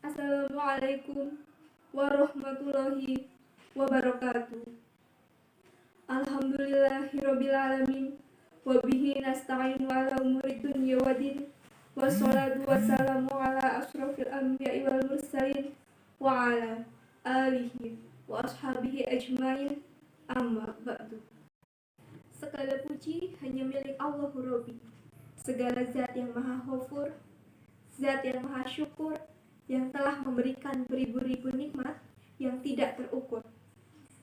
Assalamualaikum warahmatullahi wabarakatuh. Alhamdulillahirabbil alamin wa bihi nasta'inu ala umuri dunya waddin. Wassalatu wassalamu ala asyrofil anbiya'i wal mursalin wa ala alihi wa ashabihi ajmain, amma ba'du. Segala puji hanya milik Allah Rabbi, segala zat yang maha ghafur, zat yang maha syukur, yang telah memberikan beribu-ribu nikmat yang tidak terukur.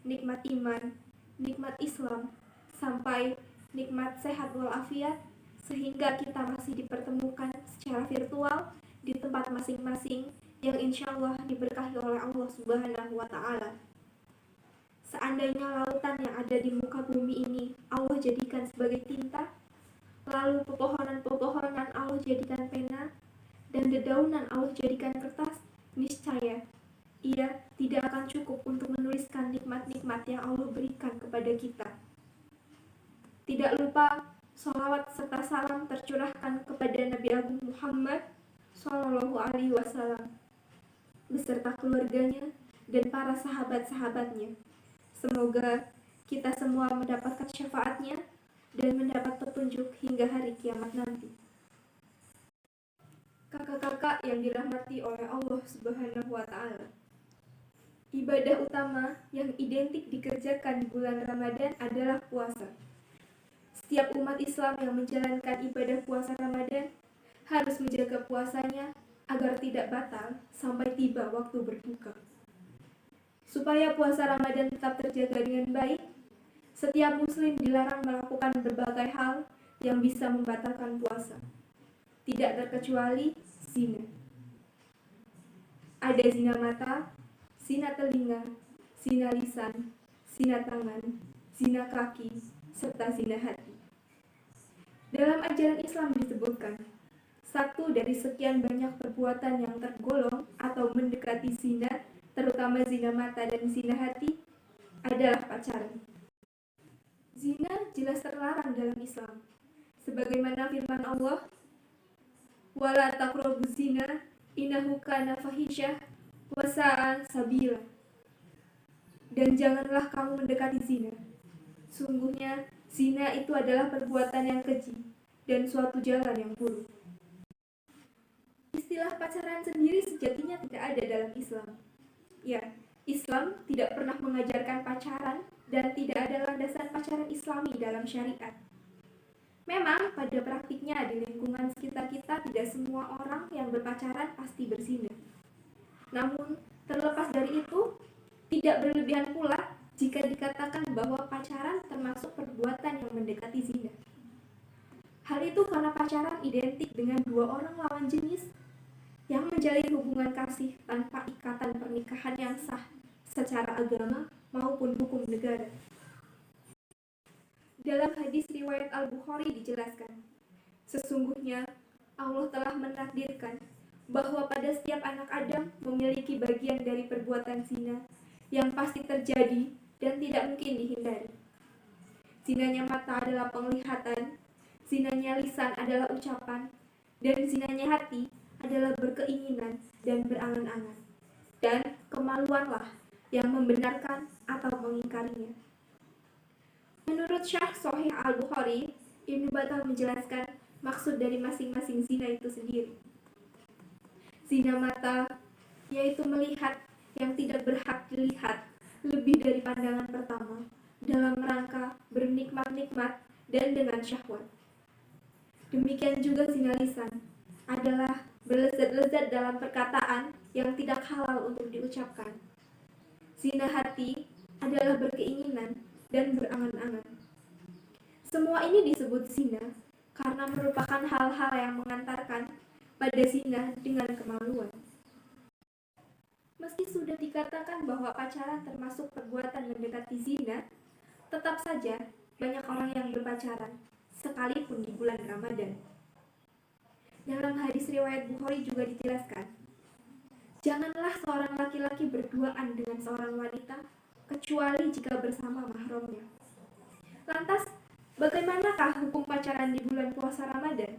Nikmat iman, nikmat Islam, sampai nikmat sehat walafiat, sehingga kita masih dipertemukan secara virtual di tempat masing-masing yang insya Allah diberkahi oleh Allah Subhanahu wa Ta'ala. Seandainya lautan yang ada di muka bumi ini Allah jadikan sebagai tinta, lalu pepohonan-pepohonan Allah jadikan pena, dan dedaunan Allah jadikan kertas, niscaya ia tidak akan cukup untuk menuliskan nikmat-nikmat yang Allah berikan kepada kita. Tidak lupa sholawat serta salam tercurahkan kepada Nabi Agung Muhammad Sallallahu Alaihi Wasallam beserta keluarganya dan para sahabat-sahabatnya. Semoga kita semua mendapatkan syafaatnya dan mendapat petunjuk hingga hari kiamat nanti. Kakak-kakak yang dirahmati oleh Allah Subhanahu wa Ta'ala, ibadah utama yang identik dikerjakan di bulan Ramadan adalah puasa. Setiap umat Islam yang menjalankan ibadah puasa Ramadan harus menjaga puasanya agar tidak batal sampai tiba waktu berbuka. Supaya puasa Ramadan tetap terjaga dengan baik, setiap muslim dilarang melakukan berbagai hal yang bisa membatalkan puasa. Tidak terkecuali zina. Ada zina mata, zina telinga, zina lisan, zina tangan, zina kaki, serta zina hati. Dalam ajaran Islam disebutkan, satu dari sekian banyak perbuatan yang tergolong atau mendekati zina, terutama zina mata dan zina hati, adalah pacaran. Zina jelas terlarang dalam Islam, sebagaimana firman Allah, wala taqrabuz zina innahu kana fahisyah wa sa'a sabila. Dan janganlah kamu mendekati zina. Sungguhnya zina itu adalah perbuatan yang keji dan suatu jalan yang buruk. Istilah pacaran sendiri sejatinya tidak ada dalam Islam. Ya, Islam tidak pernah mengajarkan pacaran dan tidak ada landasan pacaran Islami dalam syariat. Memang pada praktiknya di lingkungan sekitar kita tidak semua orang yang berpacaran pasti berzina. Namun terlepas dari itu, tidak berlebihan pula jika dikatakan bahwa pacaran termasuk perbuatan yang mendekati zina. Hal itu karena pacaran identik dengan dua orang lawan jenis yang menjalin hubungan kasih tanpa ikatan pernikahan yang sah secara agama maupun hukum negara. Dalam hadis riwayat Al-Bukhari dijelaskan, sesungguhnya Allah telah menakdirkan bahwa pada setiap anak Adam memiliki bagian dari perbuatan zina yang pasti terjadi dan tidak mungkin dihindari. Zinanya mata adalah penglihatan, zinanya lisan adalah ucapan, dan zinanya hati adalah berkeinginan dan berangan-angan. Dan kemaluanlah yang membenarkan atau mengingkarinya. Menurut Syarh Sahih Al-Bukhari, Ibnu Battal menjelaskan maksud dari masing-masing zina itu sendiri. Zina mata, yaitu melihat yang tidak berhak dilihat lebih dari pandangan pertama, dalam rangka bernikmat-nikmat dan dengan syahwat. Demikian juga zina lisan, adalah berlezat-lezat dalam perkataan yang tidak halal untuk diucapkan. Zina hati adalah berkeinginan dan berangan-angan. Semua ini disebut zina karena merupakan hal-hal yang mengantarkan pada zina dengan kemaluan. Meski sudah dikatakan bahwa pacaran termasuk perbuatan mendekati zina, tetap saja banyak orang yang berpacaran, sekalipun di bulan Ramadan. Dalam hadis riwayat Bukhari juga dijelaskan, janganlah seorang laki-laki berduaan dengan seorang wanita kecuali jika bersama mahramnya. Lantas, bagaimanakah hukum pacaran di bulan puasa Ramadan?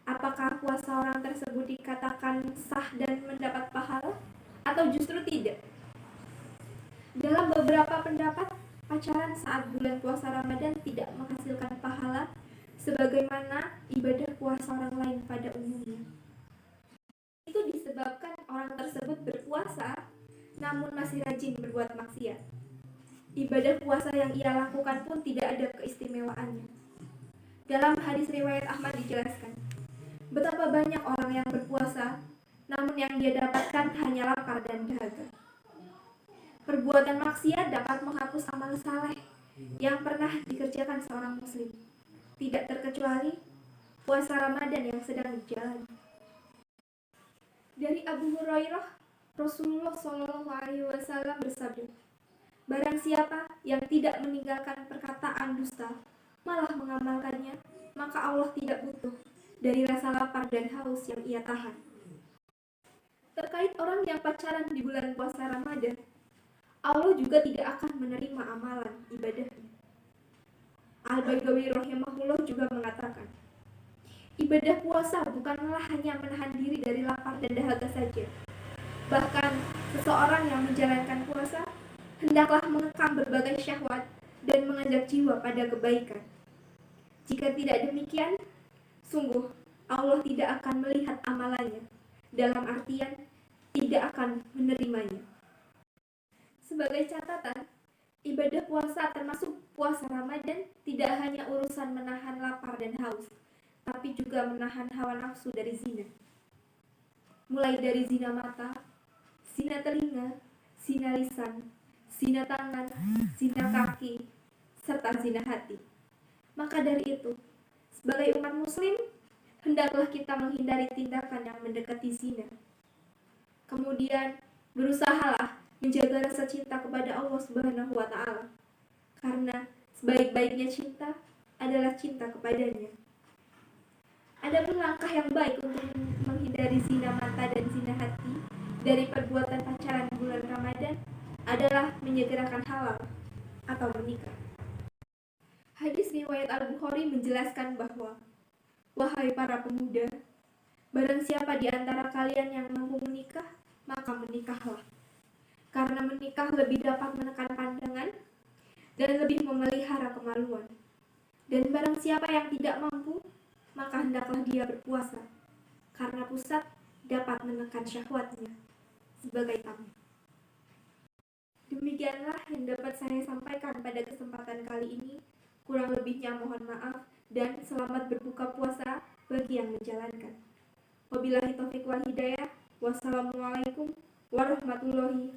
Apakah puasa orang tersebut dikatakan sah dan mendapat pahala atau justru tidak? Dalam beberapa pendapat, pacaran saat bulan puasa Ramadan tidak menghasilkan pahala sebagaimana ibadah puasa orang lain pada umumnya. Itu disebabkan orang tersebut berpuasa namun masih rajin berbuat maksiat. Ibadah puasa yang ia lakukan pun tidak ada keistimewaannya. Dalam hadis riwayat Ahmad dijelaskan, betapa banyak orang yang berpuasa, namun yang dia dapatkan hanya lapar dan dahaga. Perbuatan maksiat dapat menghapus amal saleh yang pernah dikerjakan seorang muslim, tidak terkecuali puasa Ramadan yang sedang dijalani. Dari Abu Hurairah, Rasulullah SAW bersabda, barang siapa yang tidak meninggalkan perkataan dusta, malah mengamalkannya, maka Allah tidak butuh dari rasa lapar dan haus yang ia tahan. Terkait orang yang pacaran di bulan puasa Ramadan, Allah juga tidak akan menerima amalan ibadahnya. Al-Bagawi rahimahullah juga mengatakan, ibadah puasa bukanlah hanya menahan diri dari lapar dan dahaga saja. Bahkan, seseorang yang menjalankan puasa hendaklah mengekang berbagai syahwat dan mengajak jiwa pada kebaikan. Jika tidak demikian, sungguh Allah tidak akan melihat amalannya, dalam artian tidak akan menerimanya. Sebagai catatan, ibadah puasa termasuk puasa Ramadan tidak hanya urusan menahan lapar dan haus, tapi juga menahan hawa nafsu dari zina. Mulai dari zina mata, zina telinga, zina lisan, zina tangan, zina kaki, serta zina hati. Maka dari itu, sebagai umat muslim, hendaklah kita menghindari tindakan yang mendekati zina. Kemudian, berusahalah menjaga rasa cinta kepada Allah Subhanahu wa Ta'ala, karena sebaik-baiknya cinta adalah cinta kepadanya. Adapun langkah yang baik untuk menghindari zina mata dan zina hati dari perbuatan pacaran bulan Ramadan adalah menyegerakan halal atau menikah. Hadis riwayat Al-Bukhari menjelaskan bahwa, wahai para pemuda, barang siapa di antara kalian yang mampu menikah, maka menikahlah. Karena menikah lebih dapat menekan pandangan dan lebih memelihara kemaluan. Dan barang siapa yang tidak mampu, maka hendaklah dia berpuasa, karena pusat dapat menekan syahwatnya sebagai tamu. Demikianlah yang dapat saya sampaikan pada kesempatan kali ini. Kurang lebihnya mohon maaf dan selamat berbuka puasa bagi yang menjalankan. Wabillahi taufiq wal hidayah. Wassalamualaikum warahmatullahi